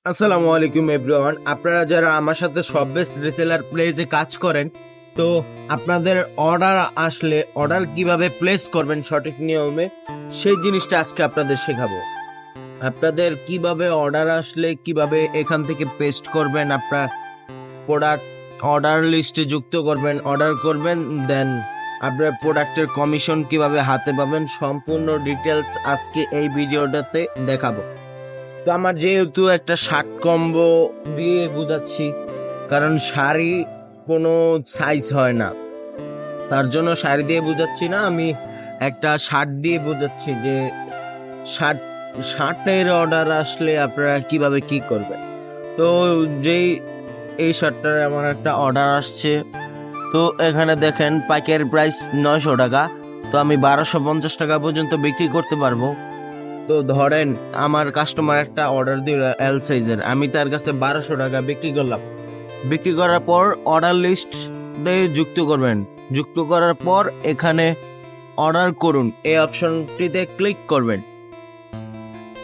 আসসালামু আলাইকুম এভরিওয়ান। আপনারা যারা আমার সাথে সববেস রিসেলার প্লেসে কাজ করেন, তো আপনাদের অর্ডার আসলে অর্ডার কিভাবে প্লেস করবেন সঠিক নিয়মে, সেই জিনিসটা আজকে আপনাদের শেখাবো। আপনাদের কিভাবে অর্ডার আসলে কিভাবে এখান থেকে পেস্ট করবেন, আপনার প্রোডাক্ট অর্ডার লিস্টে যুক্ত করবেন, অর্ডার করবেন, দেন আপনার প্রোডাক্টের কমিশন কিভাবে হাতে পাবেন, সম্পূর্ণ ডিটেলস আজকে এই ভিডিওটাতে দেখাবো। তো আমার যেহেতু একটা শার্ট কম্বো দিয়ে বোঝাচ্ছি, কারণ শাড়ি কোনো সাইজ হয় না, তার জন্য শাড়ি দিয়ে বোঝাচ্ছি না, আমি একটা শার্ট দিয়ে বোঝাচ্ছি যে শার্ট শার্টের অর্ডার আসলে আপনারা কিভাবে কি করবেন। তো যেই এই শার্টটার আমার একটা অর্ডার আসছে, তো এখানে দেখেন পাইকারি প্রাইস 900 টাকা, তো আমি 1250 টাকা পর্যন্ত বিক্রি করতে পারবো। তো ধরেন আমার কাস্টমার একটা অর্ডার দিল এল সাইজের, আমি তার কাছে 1200 টাকা বিক্রি করলাম। বিক্রি করার পর অর্ডার লিস্ট দিয়ে যুক্ত করবেন। যুক্ত করার পর এখানে অর্ডার করুন এই অপশনটিতে ক্লিক করবেন।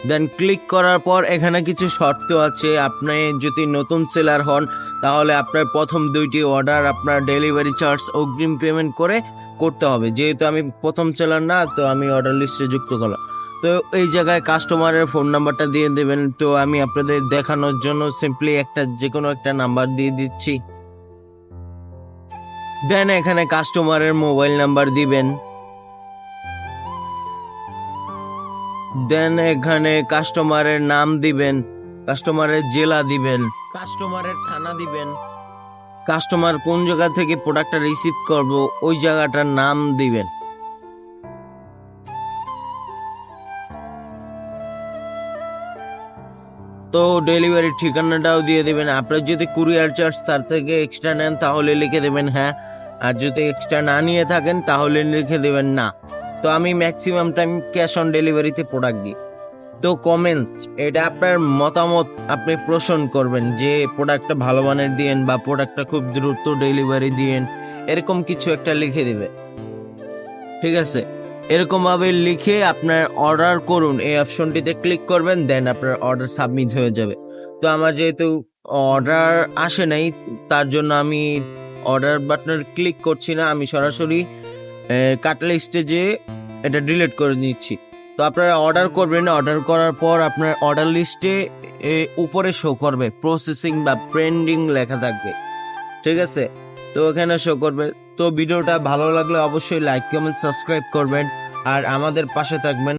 দেন ক্লিক করার পর এখানে কিছু শর্ত আছে। আপনি যদি নতুন সেলার হন, তাহলে আপনার প্রথম 2টি অর্ডার আপনার ডেলিভারি চার্জ অগ্রিম পেমেন্ট করে করতে হবে। যেহেতু আমি প্রথম সেলার না, তো আমি অর্ডার লিস্টে যুক্ত করলাম। তো এই জায়গায় কাস্টমারের ফোন নাম্বারটা দিয়ে দেবেন। তো আমি আপনাদের দেখানোর জন্য সিম্পলি যে কোনো একটা নাম্বার দিয়ে দিচ্ছি। দেন এখানে কাস্টমারের মোবাইল নাম্বার দিবেন। দেন এখানে কাস্টমারের নাম দিবেন, কাস্টমারের জেলা দিবেন, কাস্টমারের থানা দিবেন, কাস্টমার কোন জায়গা থেকে প্রোডাক্টটা রিসিভ করব ওই জায়গাটার নাম দিবেন। তো ডেলিভারি ঠিকানাটাও দিয়ে দেবেন। আপনার যদি কুরিয়ার চার্জ তার থেকে এক্সট্রা নেন তাহলে লিখে দেবেন হ্যাঁ, আর যদি এক্সট্রা না নিয়ে থাকেন তাহলে লিখে দেবেন না। তো আমি ম্যাক্সিমাম টাইম ক্যাশ অন ডেলিভারিতে প্রোডাক্ট দিই। তো কমেন্টস, এটা আপনার মতামত আপনি পোষণ করবেন যে প্রোডাক্টটা ভালো মানের দিয়েন বা প্রোডাক্টটা খুব দ্রুত ডেলিভারি দিয়েন, এরকম কিছু একটা লিখে দিবে। ঠিক আছে, এরকম ভাবে লিখে আপনার অর্ডার করুন এই অপশনটিতে ক্লিক করবেন, দেন আপনার অর্ডার সাবমিট হয়ে যাবে। তো আমার যেহেতু অর্ডার আসে নাই, তার জন্য আমি অর্ডার বাটনের ক্লিক করছি না, আমি সরাসরি কাট লিস্টে যে এটা ডিলিট করে নিচ্ছি। তো আপনারা অর্ডার করবেন, অর্ডার করার পর আপনার অর্ডার লিস্টে উপরে শো করবে প্রসেসিং বা পেন্ডিং লেখা থাকবে। ঠিক আছে, তো এখানে শো করবে। তো ভিডিওটা ভালো লাগলে অবশ্যই লাইক কমেন্ট সাবস্ক্রাইব করবেন আর আমাদের পাশে থাকবেন।